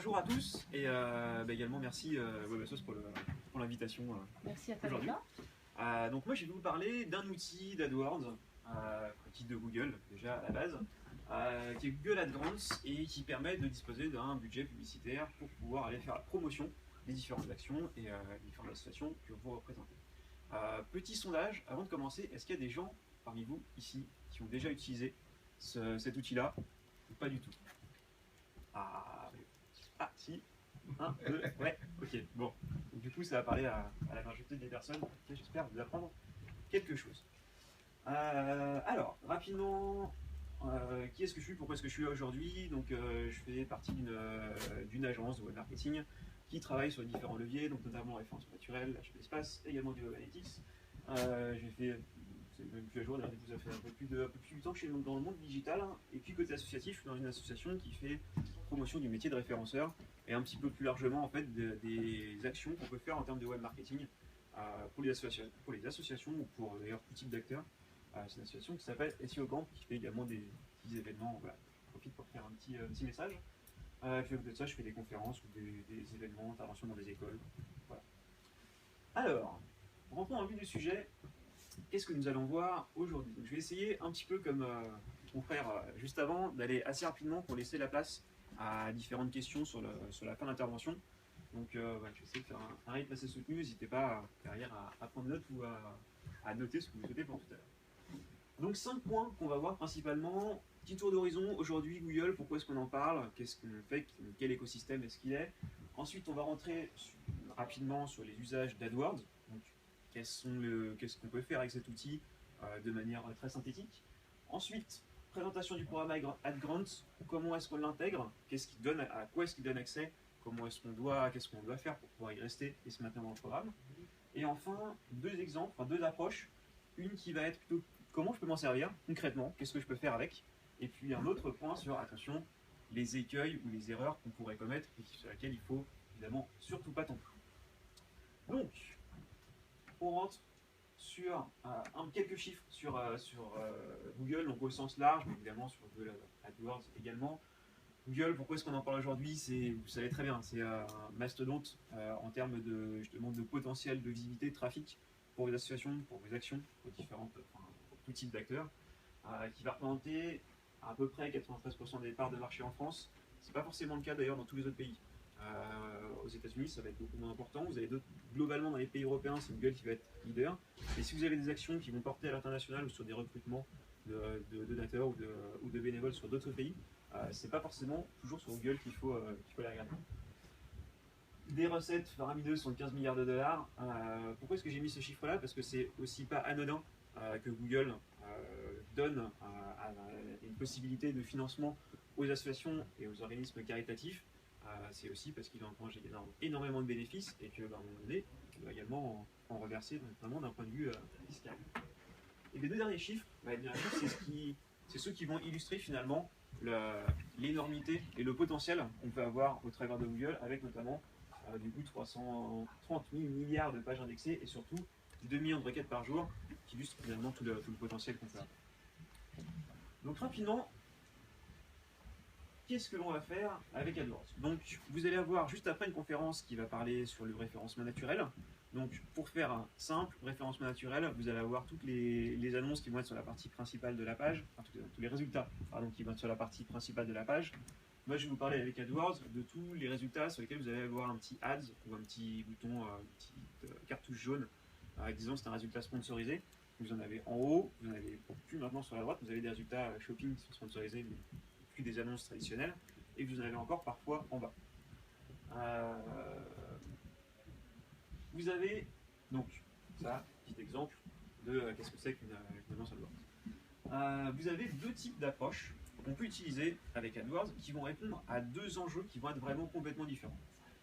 bonjour à tous et également merci Webassos pour l'invitation Merci à toi aujourd'hui. Donc moi je vais vous parler d'un outil d'AdWords, outil de Google déjà à la base, qui est Google AdGrants et qui permet de disposer d'un budget publicitaire pour pouvoir aller faire la promotion des différentes actions et des différentes associations que vous représentez. Petit sondage, avant de commencer, est-ce qu'il y a des gens parmi vous ici qui ont déjà utilisé cet outil-là ou pas du tout? Ah, si. 1, 2, ouais, ok, bon. Donc, du coup, ça va parler à la majorité des personnes. Okay, j'espère vous apprendre quelque chose. Alors, rapidement, qui est-ce que je suis? Pourquoi est-ce que je suis là aujourd'hui? Donc, je fais partie d'une agence de web marketing qui travaille sur différents leviers, donc notamment la référence naturelle, l'achat d'espace, également du web analytics. J'ai fait, c'est même plus à jour, vous avez fait un peu plus de 8 ans que je suis dans le monde digital. Et puis côté associatif, je suis dans une association qui fait promotion du métier de référenceur et un petit peu plus largement en fait des actions qu'on peut faire en termes de web marketing pour les associations ou pour d'ailleurs tout type d'acteurs. C'est une association qui s'appelle SEO Camp qui fait également des petits événements. Voilà, je profite pour faire un petit message. Puis de ça, je fais des conférences ou des événements, interventions dans des écoles. Voilà. Alors, rentrons dans le vif du sujet. Qu'est-ce que nous allons voir aujourd'hui? Je vais essayer un petit peu comme mon frère juste avant d'aller assez rapidement pour laisser la place à différentes questions sur la fin d'intervention. Donc je vais essayer de faire un rythme assez soutenu. N'hésitez pas derrière à prendre note ou à noter ce que vous souhaitez pour tout à l'heure. Donc 5 points qu'on va voir principalement. Petit tour d'horizon. Aujourd'hui Google, pourquoi est-ce qu'on en parle? Qu'est-ce qu'on fait? Quel écosystème est-ce qu'il est? Ensuite on va rentrer rapidement sur les usages d'AdWords. Donc qu'est-ce qu'on peut faire avec cet outil de manière très synthétique. Ensuite, présentation du programme AdGrants, comment est-ce qu'on l'intègre, à quoi est-ce qu'il donne accès, qu'est-ce qu'on doit faire pour pouvoir y rester et se maintenir dans le programme. Et enfin, deux exemples, deux approches. Une qui va être plutôt comment je peux m'en servir concrètement, qu'est-ce que je peux faire avec. Et puis un autre point sur, attention, les écueils ou les erreurs qu'on pourrait commettre et sur lesquelles il faut évidemment surtout pas tomber. Donc, on rentre sur quelques chiffres sur Google, donc au sens large, mais évidemment sur Google AdWords également. Google, pourquoi est-ce qu'on en parle aujourd'hui? Vous savez très bien, c'est un mastodonte en termes de potentiel de visibilité, de trafic pour les associations, pour les actions, pour tout type d'acteurs, qui va représenter à peu près 93% des parts de marché en France. C'est pas forcément le cas d'ailleurs dans tous les autres pays. Aux États-Unis, ça va être beaucoup moins important. Vous avez globalement dans les pays européens, c'est Google qui va être leader. Et si vous avez des actions qui vont porter à l'international ou sur des recrutements de donateurs ou de bénévoles sur d'autres pays, c'est pas forcément toujours sur Google qu'il faut les regarder. Des recettes faramineuses sont de 15 milliards de dollars. Pourquoi est-ce que j'ai mis ce chiffre-là? Parce que c'est aussi pas anodin que Google donne une possibilité de financement aux associations et aux organismes caritatifs. C'est aussi parce qu'il engrange énormément de bénéfices et qu'à un moment donné, il doit également en reverser, notamment d'un point de vue fiscal. Et les deux derniers chiffres, c'est ceux qui vont illustrer finalement l'énormité et le potentiel qu'on peut avoir au travers de Google, avec notamment du coup 330 000 milliards de pages indexées et surtout 2 millions de requêtes par jour, qui illustrent finalement tout le potentiel qu'on peut avoir. Donc rapidement, qu'est-ce que l'on va faire avec AdWords? Donc vous allez avoir juste après une conférence qui va parler sur le référencement naturel. Donc pour faire un simple référencement naturel, vous allez avoir toutes les annonces qui vont être sur la partie principale de la page, enfin, tous les résultats qui vont être sur la partie principale de la page. Moi je vais vous parler avec AdWords de tous les résultats sur lesquels vous allez avoir un petit ads ou un petit bouton, une petite cartouche jaune. Disons c'est un résultat sponsorisé. Vous en avez en haut, vous en avez plus maintenant sur la droite, vous avez des résultats shopping qui sont sponsorisés, mais plus des annonces traditionnelles, et vous en avez encore parfois en bas. Vous avez donc ça, petit exemple de qu'est-ce que c'est qu'une annonce AdWords. Vous avez deux types d'approches qu'on peut utiliser avec AdWords qui vont répondre à deux enjeux qui vont être vraiment complètement différents.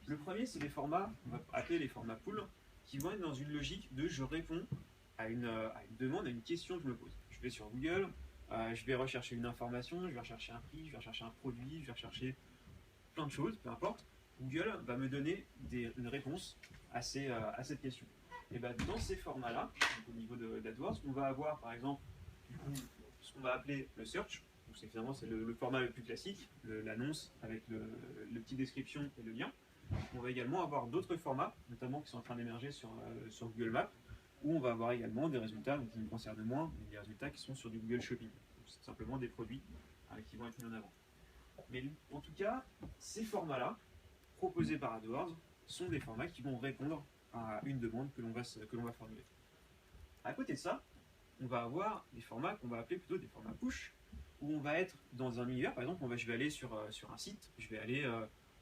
Le premier, c'est les formats, on va appeler les formats pool, qui vont être dans une logique de je réponds à une demande, à une question que je me pose. Je vais sur Google, je vais rechercher une information, je vais rechercher un prix, je vais rechercher un produit, je vais rechercher plein de choses, peu importe. Google va me donner une réponse à cette question. Et bien dans ces formats-là, au niveau d'AdWords, on va avoir par exemple ce qu'on va appeler le search. finalement c'est le format le plus classique, l'annonce avec le petit description et le lien. On va également avoir d'autres formats, notamment qui sont en train d'émerger sur Google Maps, où on va avoir également des résultats qui nous concernent moins, mais des résultats qui sont sur du Google Shopping. C'est simplement des produits qui vont être mis en avant. Mais en tout cas, ces formats-là, proposés par AdWords, sont des formats qui vont répondre à une demande que l'on va formuler. À côté de ça, on va avoir des formats qu'on va appeler plutôt des formats push, où on va être dans un univers, par exemple, je vais aller sur un site, je vais aller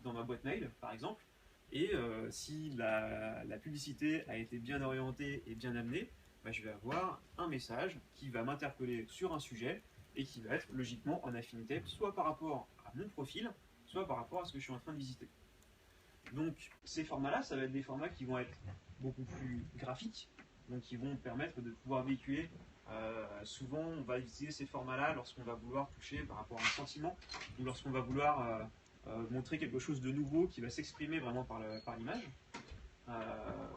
dans ma boîte mail, par exemple, et si la publicité a été bien orientée et bien amenée, je vais avoir un message qui va m'interpeller sur un sujet et qui va être logiquement en affinité, soit par rapport à mon profil, soit par rapport à ce que je suis en train de visiter. Donc ces formats-là, ça va être des formats qui vont être beaucoup plus graphiques, donc qui vont permettre de pouvoir véhiculer. Souvent, on va utiliser ces formats-là lorsqu'on va vouloir toucher par rapport à un sentiment, ou lorsqu'on va vouloir montrer quelque chose de nouveau qui va s'exprimer vraiment par l'image,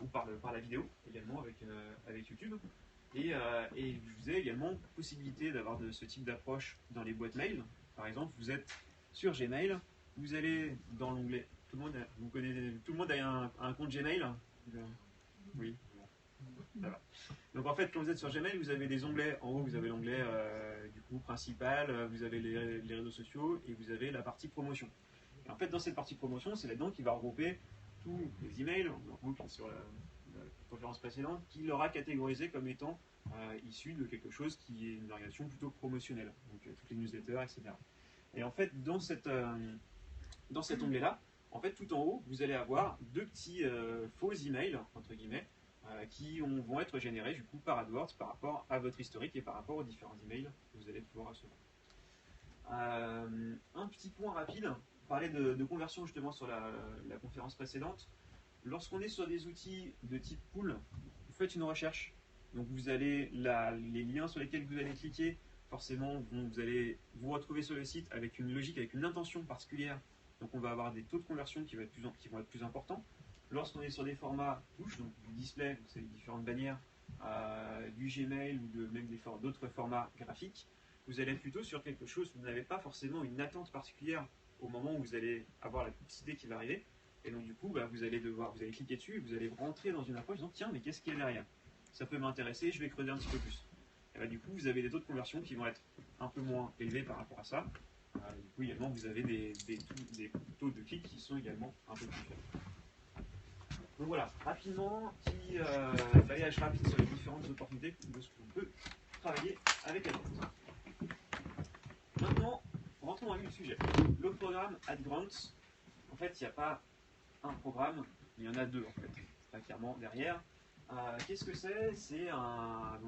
ou par la vidéo également avec YouTube. Et je vous ai également possibilité d'avoir ce type d'approche dans les boîtes mail. Par exemple, vous êtes sur Gmail, vous allez dans l'onglet. Tout le monde a un compte Gmail? Oui. Ça va. Donc en fait, quand vous êtes sur Gmail, vous avez des onglets. En haut, vous avez l'onglet du coup principal, vous avez les réseaux sociaux et vous avez la partie promotion. Et en fait, dans cette partie promotion, c'est là-dedans qu'il va regrouper tous les emails, sur la conférence précédente, qu'il aura catégorisé comme étant issus de quelque chose qui est une organisation plutôt promotionnelle, donc toutes les newsletters, etc. Et en fait, dans cet onglet-là, en fait, tout en haut, vous allez avoir deux petits faux emails, entre guillemets, qui vont être générés du coup par AdWords par rapport à votre historique et par rapport aux différents emails que vous allez pouvoir recevoir. Un petit point rapide, on parlait de conversion justement sur la conférence précédente. Lorsqu'on est sur des outils de type pool, vous faites une recherche. Donc vous allez les liens sur lesquels vous allez cliquer, forcément vous allez vous retrouver sur le site avec une logique, avec une intention particulière. Donc on va avoir des taux de conversion qui vont être plus importants. Lorsqu'on est sur des formats push, donc du display, donc c'est les différentes bannières, du Gmail ou même d'autres formats graphiques, vous allez être plutôt sur quelque chose où vous n'avez pas forcément une attente particulière au moment où vous allez avoir la publicité qui va arriver. Et donc du coup, vous allez cliquer dessus et vous allez rentrer dans une approche en disant tiens, mais qu'est-ce qu'il y a derrière? Ça peut m'intéresser, je vais creuser un petit peu plus. Et du coup, vous avez des taux de conversion qui vont être un peu moins élevés par rapport à ça. Du coup, également, vous avez des taux de clics qui sont également un peu plus faibles. Donc voilà, rapidement, petit balayage rapide sur les différentes opportunités de ce qu'on peut travailler avec AdWords. Maintenant, rentrons dans le sujet. Le programme AdGrants, en fait, il n'y a pas un programme, il y en a deux en fait, très clairement derrière. Qu'est-ce que c'est? C'est un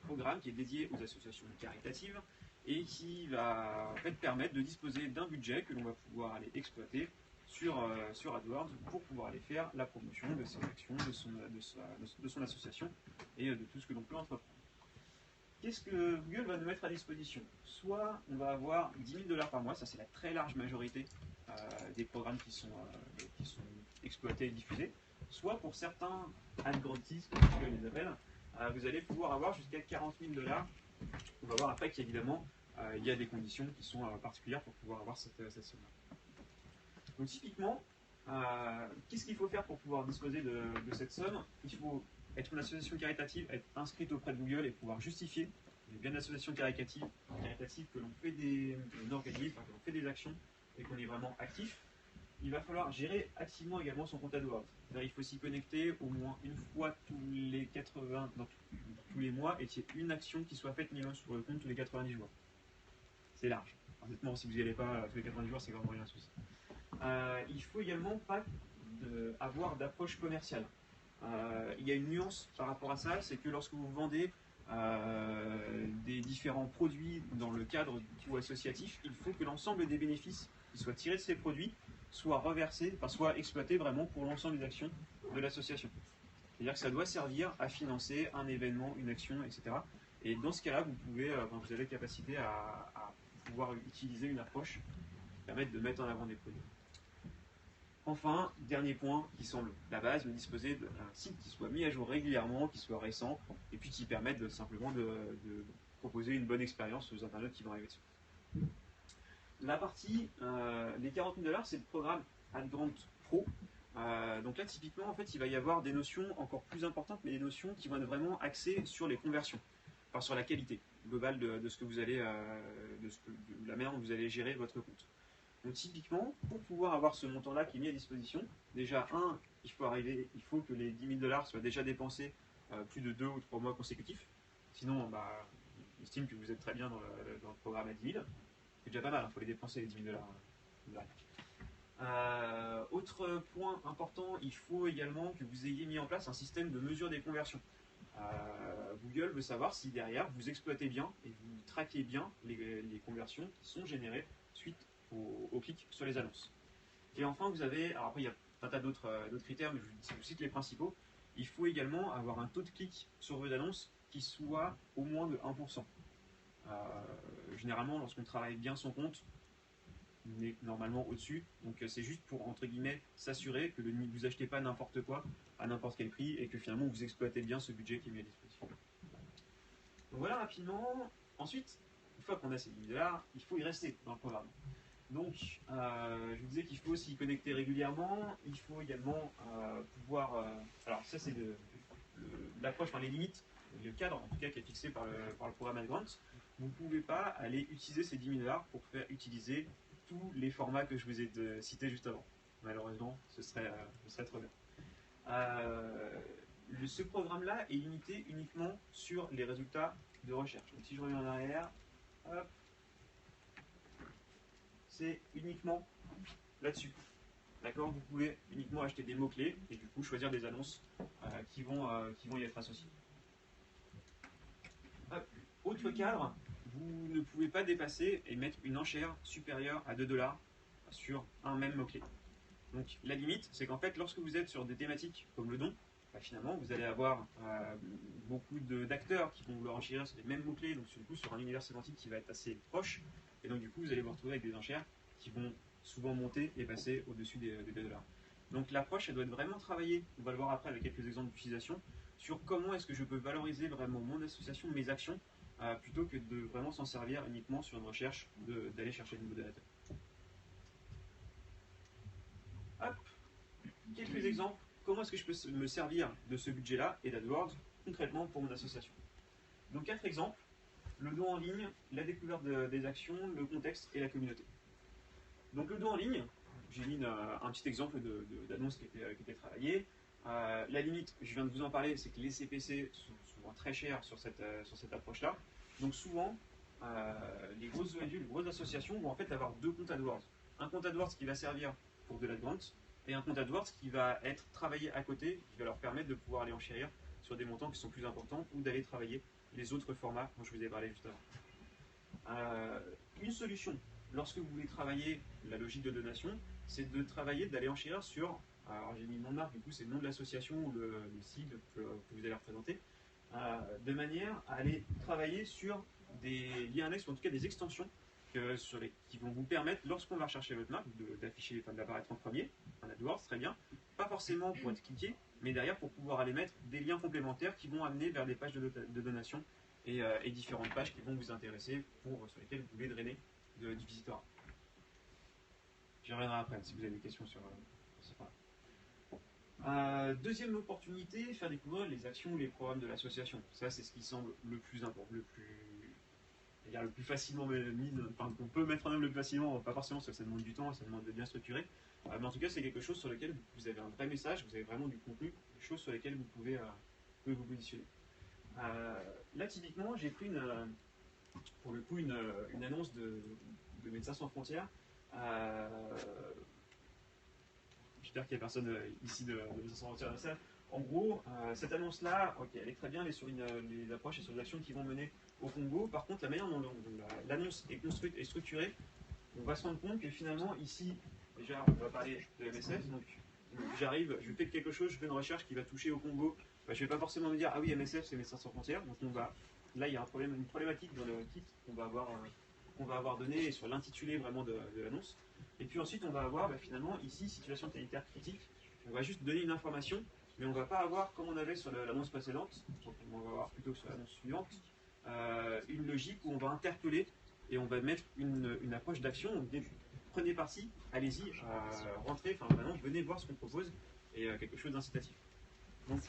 programme qui est dédié aux associations caritatives et qui va en fait permettre de disposer d'un budget que l'on va pouvoir aller exploiter sur AdWords pour pouvoir aller faire la promotion de ses actions, de son association et de tout ce que l'on peut entreprendre. Qu'est-ce que Google va nous mettre à disposition? Soit on va avoir 10 000 $ par mois, ça c'est la très large majorité des programmes qui sont exploités et diffusés, soit pour certains AdGrantis, comme Google les appelle, vous allez pouvoir avoir jusqu'à 40 000 $. On va voir après qu'évidemment il y a des conditions qui sont particulières pour pouvoir avoir cette somme-là. Donc typiquement, qu'est-ce qu'il faut faire pour pouvoir disposer de cette somme? Il faut être une association caritative, être inscrite auprès de Google et pouvoir justifier qu'il y a bien une association caritative que l'on fait des actions et qu'on est vraiment actif. Il va falloir gérer activement également son compte AdWords. Il faut s'y connecter au moins une fois tous les mois et qu'il y ait une action qui soit faite minimum sur le compte tous les 90 jours. C'est large. Honnêtement, si vous n'y allez pas tous les 90 jours, c'est vraiment rien de souci. Il ne faut également pas avoir d'approche commerciale. Il y a une nuance par rapport à ça, c'est que lorsque vous vendez des différents produits dans le cadre du associatif, il faut que l'ensemble des bénéfices qui soient tirés de ces produits soient reversés, soit exploités vraiment pour l'ensemble des actions de l'association. C'est-à-dire que ça doit servir à financer un événement, une action, etc. Et dans ce cas-là, vous avez la capacité à pouvoir utiliser une approche qui permette de mettre en avant des produits. Enfin, dernier point qui semble la base, de disposer d'un site qui soit mis à jour régulièrement, qui soit récent, et puis qui permette simplement de proposer une bonne expérience aux internautes qui vont arriver dessus. La partie, les 40 000 $, c'est le programme AdGrant Pro. Donc là, typiquement, en fait, il va y avoir des notions encore plus importantes, mais des notions qui vont être vraiment axées sur les conversions, enfin sur la qualité globale de ce que vous allez, de la manière dont vous allez gérer votre compte. Donc typiquement, pour pouvoir avoir ce montant-là qui est mis à disposition, déjà, il faut que les 10 000 $ soient déjà dépensés plus de 2 ou 3 mois consécutifs. Sinon, on estime que vous êtes très bien dans le programme à 10 000. C'est déjà pas mal, il faut les dépenser les 10 000 $. Autre point important, il faut également que vous ayez mis en place un système de mesure des conversions. Google veut savoir si derrière vous exploitez bien et vous traquez bien les conversions qui sont générées suite au clic sur les annonces. Et enfin, vous avez, alors après il y a un tas d'autres critères, mais je vous cite les principaux. Il faut également avoir un taux de clic sur vos annonces qui soit au moins de 1%. Généralement, lorsqu'on travaille bien son compte, on est normalement au-dessus. Donc c'est juste pour, entre guillemets, s'assurer que vous achetez pas n'importe quoi à n'importe quel prix et que finalement vous exploitez bien ce budget qui est mis à disposition. Donc voilà rapidement. Ensuite, une fois qu'on a ces 10 000 $, il faut y rester dans le programme. Donc, je vous disais qu'il faut s'y connecter régulièrement. Il faut également pouvoir... alors ça c'est l'approche, enfin les limites, le cadre en tout cas qui est fixé par le programme AdGrant. Vous ne pouvez pas aller utiliser ces 10 000 $ pour faire utiliser tous les formats que je vous ai cités juste avant. Malheureusement, ce serait trop bien. Ce programme-là est limité uniquement sur les résultats de recherche. Donc si je reviens en arrière, hop, c'est uniquement là-dessus. D'accord. Vous pouvez uniquement acheter des mots-clés et du coup choisir des annonces qui vont y être associées. Autre cadre, vous ne pouvez pas dépasser et mettre une enchère supérieure à 2 $ sur un même mot-clé. Donc la limite, c'est qu'en fait, lorsque vous êtes sur des thématiques comme le don, finalement, vous allez avoir beaucoup d'acteurs qui vont vouloir enchérir sur les mêmes mots-clés, donc du coup sur un univers sémantique qui va être assez proche, et donc du coup vous allez vous retrouver avec des enchères qui vont souvent monter et passer au-dessus des 2 $. Donc l'approche, elle doit être vraiment travaillée, on va le voir après avec quelques exemples d'utilisation, sur comment est-ce que je peux valoriser vraiment mon association, mes actions, plutôt que de vraiment s'en servir uniquement sur une recherche, d'aller chercher de nouveaux donateurs. Hop, quelques exemples. Comment est-ce que je peux me servir de ce budget-là et d'AdWords concrètement pour mon association. Donc 4 exemples. Le don en ligne, la découverte des actions, le contexte et la communauté. Donc le don en ligne, j'ai mis un petit exemple d'annonce qui était travaillée. La limite, je viens de vous en parler, c'est que les CPC sont souvent très chers sur cette approche-là. Donc souvent, les grosses ONG, les grosses associations vont en fait avoir 2 comptes AdWords. Un compte AdWords qui va servir pour de l'AdGrant et un compte AdWords qui va être travaillé à côté, qui va leur permettre de pouvoir aller enchérir sur des montants qui sont plus importants ou d'aller travailler les autres formats dont je vous ai parlé juste avant. Une solution, lorsque vous voulez travailler la logique de donation, c'est d'aller enchérir sur, alors j'ai mis le nom de marque, du coup c'est le nom de l'association ou le sigle que vous allez représenter, de manière à aller travailler sur des liens annexes, ou en tout cas des extensions qui vont vous permettre, lorsqu'on va rechercher votre marque, d'apparaître en premier, en AdWords, très bien, pas forcément pour être cliqué, mais derrière pour pouvoir aller mettre des liens complémentaires qui vont amener vers des pages de donation et différentes pages qui vont vous intéresser sur lesquelles vous pouvez drainer du visiteur. J'y reviendrai après si vous avez des questions sur ce point-là. Deuxième opportunité, faire découvrir les actions ou les programmes de l'association. Ça, c'est ce qui semble le plus important, le plus facilement mis, enfin, qu'on peut mettre en œuvre le plus facilement, pas forcément parce que ça demande du temps, ça demande de bien structurer, mais en tout cas c'est quelque chose sur lequel vous avez un vrai message, vous avez vraiment du contenu, des choses sur lesquelles vous pouvez vous positionner. Là typiquement j'ai pris pour le coup une annonce de Médecins sans frontières. J'espère qu'il n'y a personne ici de Médecins sans frontières dans la salle. En gros, cette annonce-là, ok, elle est très bien, elle est sur les approches et sur les actions qui vont mener au Congo. Par contre, la manière dont l'annonce est construite et structurée, on va se rendre compte que finalement, ici, déjà, on va parler de MSF. Donc, j'arrive, je fais quelque chose, je fais une recherche qui va toucher au Congo. Je ne vais pas forcément me dire, ah oui, MSF, c'est Médecins sans frontières. Donc, là, il y a une problématique dans le titre qu'on va avoir donné et sur l'intitulé vraiment de l'annonce. Et puis ensuite, on va avoir finalement ici, situation sanitaire critique. On va juste donner une information, mais on ne va pas avoir, comme on avait sur l'annonce précédente, donc on va avoir plutôt sur l'annonce suivante, une logique où on va interpeller et on va mettre une approche d'action. Donc, prenez parti, allez-y, rentrez, enfin vraiment, venez voir ce qu'on propose, et quelque chose d'incitatif. Donc,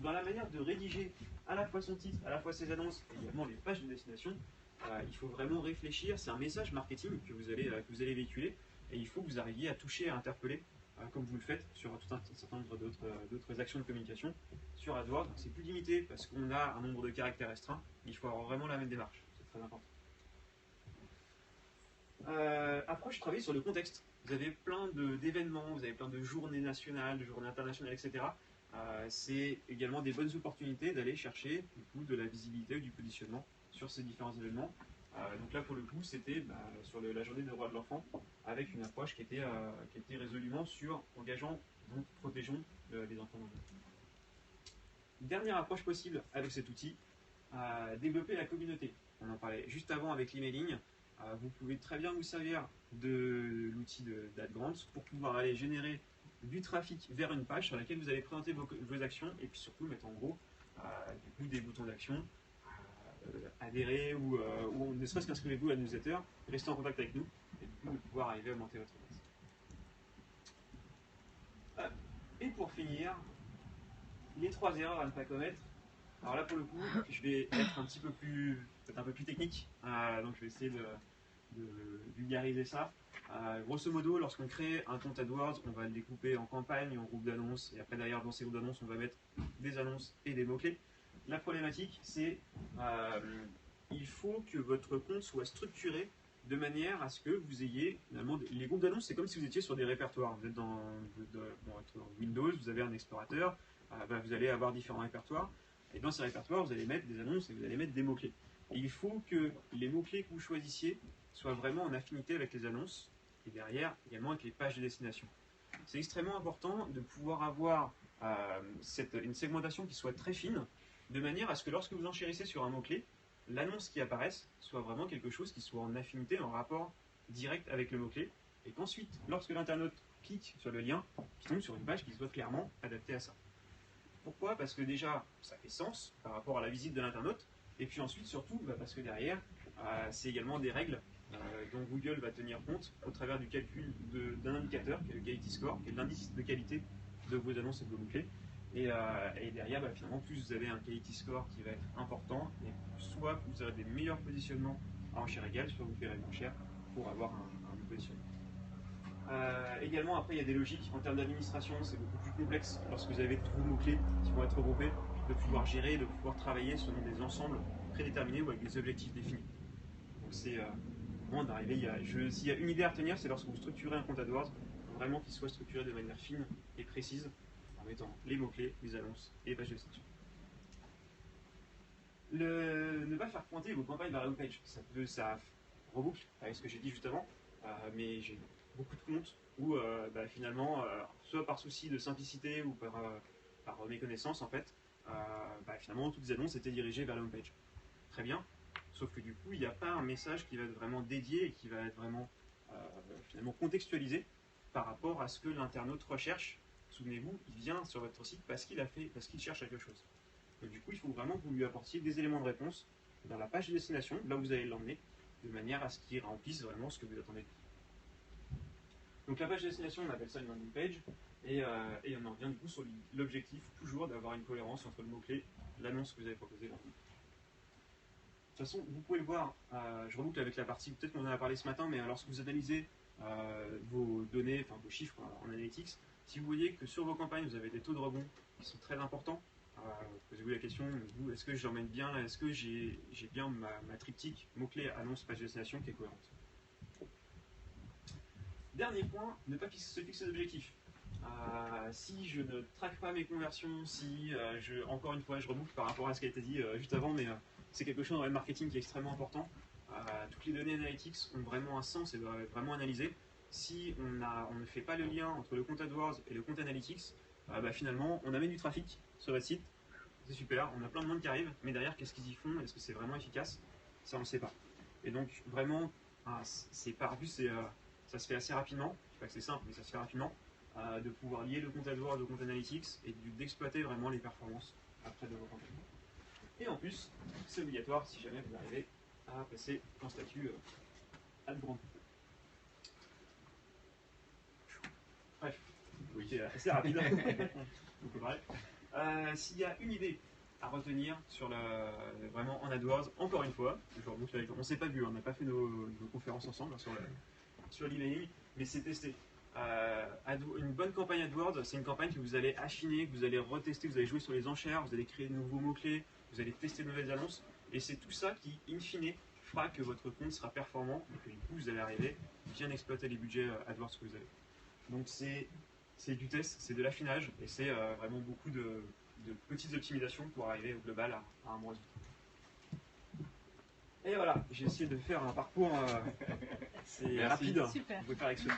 dans la manière de rédiger à la fois son titre, à la fois ses annonces, et également les pages de destination, il faut vraiment réfléchir. C'est un message marketing que vous allez véhiculer, et il faut que vous arriviez à toucher, à interpeller, comme vous le faites sur tout un certain nombre d'autres actions de communication sur AdWords. C'est plus limité parce qu'on a un nombre de caractères restreint, mais il faut avoir vraiment la même démarche. C'est très important. Approche, travailler sur le contexte. Vous avez plein d'événements, vous avez plein de journées nationales, de journées internationales, etc. C'est également des bonnes opportunités d'aller chercher du coup, de la visibilité ou du positionnement sur ces différents événements. Donc là, pour le coup, c'était sur la journée des droits de l'enfant, avec une approche qui était résolument sur engageant, donc protégeons les enfants. Dernière approche possible avec cet outil, développer la communauté. On en parlait juste avant avec l'emailing. Vous pouvez très bien vous servir de l'outil d'AdGrants pour pouvoir aller générer du trafic vers une page sur laquelle vous allez présenter vos actions et puis surtout mettre en gros du coup, des boutons d'action, adhérer ou ne serait-ce qu'inscrivez-vous à la newsletter, restez en contact avec nous et du coup de pouvoir arriver à augmenter votre base. Et pour finir, les 3 erreurs à ne pas commettre. Alors là pour le coup, je vais être peut-être un peu plus technique, donc je vais essayer de vulgariser ça. Grosso modo, lorsqu'on crée un compte AdWords, on va le découper en campagne, en groupe d'annonces, et après derrière dans ces groupes d'annonces, on va mettre des annonces et des mots-clés. La problématique, c'est il faut que votre compte soit structuré de manière à ce que vous ayez finalement les groupes d'annonces, c'est comme si vous étiez sur des répertoires. Vous êtes dans Windows, vous avez un explorateur, vous allez avoir différents répertoires, et dans ces répertoires, vous allez mettre des annonces et vous allez mettre des mots-clés. Et il faut que les mots-clés que vous choisissiez soient vraiment en affinité avec les annonces et derrière également avec les pages de destination. C'est extrêmement important de pouvoir avoir une segmentation qui soit très fine, de manière à ce que lorsque vous enchérissez sur un mot-clé, l'annonce qui apparaisse soit vraiment quelque chose qui soit en affinité, en rapport direct avec le mot-clé, et qu'ensuite, lorsque l'internaute clique sur le lien, il tombe sur une page qui soit clairement adaptée à ça. Pourquoi? Parce que déjà, ça fait sens par rapport à la visite de l'internaute, et puis ensuite, surtout, parce que derrière, c'est également des règles dont Google va tenir compte au travers du calcul d'un indicateur, qui est le Quality Score, qui est l'indice de qualité de vos annonces et de vos mots-clés. Et derrière, finalement, plus vous avez un Quality Score qui va être important, et soit vous aurez des meilleurs positionnements à enchère égale, soit vous paierez moins cher pour avoir un bon positionnement. Également, après, il y a des logiques en termes d'administration, c'est beaucoup plus complexe lorsque vous avez trop de mots-clés qui vont être regroupés, de pouvoir gérer, de pouvoir travailler selon des ensembles prédéterminés ou avec des objectifs définis. Donc c'est vraiment d'arriver, s'il y a une idée à retenir, c'est lorsque vous structurez un compte AdWords, vraiment qu'il soit structuré de manière fine et précise, en mettant les mots-clés, les annonces et les pages de destination. Ne pas faire pointer vos campagnes vers la homepage, ça reboucle avec ce que j'ai dit juste avant, mais j'ai beaucoup de comptes où finalement, soit par souci de simplicité ou par méconnaissance en fait, finalement toutes les annonces étaient dirigées vers la homepage. Très bien, sauf que du coup il n'y a pas un message qui va être vraiment dédié et qui va être vraiment finalement contextualisé par rapport à ce que l'internaute recherche. Souvenez-vous, il vient sur votre site parce qu'il cherche quelque chose. Donc, du coup, il faut vraiment que vous lui apportiez des éléments de réponse dans la page de destination, là où vous allez l'emmener, de manière à ce qu'il remplisse vraiment ce que vous attendez. Donc la page de destination, on appelle ça une landing page, et on en revient du coup sur l'objectif, toujours d'avoir une cohérence entre le mot-clé, l'annonce que vous avez proposée. De toute façon, vous pouvez le voir, je reboucle avec la partie, peut-être qu'on en a parlé ce matin, mais lorsque vous analysez vos données, enfin vos chiffres en analytics, si vous voyez que sur vos campagnes, vous avez des taux de rebond qui sont très importants, posez-vous la question, est-ce que j'emmène bien, est-ce que j'ai bien ma triptyque, mot-clé, annonce, page de destination qui est cohérente. Dernier point, ne pas se fixer d'objectifs. Si je ne traque pas mes conversions, encore une fois, je reboucle par rapport à ce qui a été dit juste avant, mais c'est quelque chose dans le marketing qui est extrêmement important. Toutes les données analytics ont vraiment un sens et doivent être vraiment analysées. Si on ne fait pas le lien entre le compte AdWords et le compte Analytics, finalement, on amène du trafic sur votre site, c'est super, on a plein de monde qui arrive, mais derrière, qu'est-ce qu'ils y font? Est-ce que c'est vraiment efficace? Ça, on ne sait pas. Et donc, vraiment, ça se fait assez rapidement, je ne sais pas que c'est simple, mais ça se fait rapidement, de pouvoir lier le compte AdWords au compte Analytics et d'exploiter vraiment les performances après de vos campagnes. Et en plus, c'est obligatoire si jamais vous arrivez à passer en statut ad grand. Bref, c'est assez rapide. Donc, bref. S'il y a une idée à retenir sur vraiment en AdWords, encore une fois, genre, donc, on ne s'est pas vu, on n'a pas fait nos conférences ensemble hein, sur l'emailing, mais c'est testé. Une bonne campagne AdWords, c'est une campagne que vous allez affiner, que vous allez retester, vous allez jouer sur les enchères, vous allez créer de nouveaux mots-clés, vous allez tester de nouvelles annonces, et c'est tout ça qui, in fine, fera que votre compte sera performant et que du coup vous allez arriver bien exploiter les budgets AdWords que vous avez. Donc c'est du test, c'est de l'affinage et c'est vraiment beaucoup de petites optimisations pour arriver au global à un bon résultat. Et voilà, j'ai essayé de faire un parcours rapide. Super. Vous pouvez faire avec ce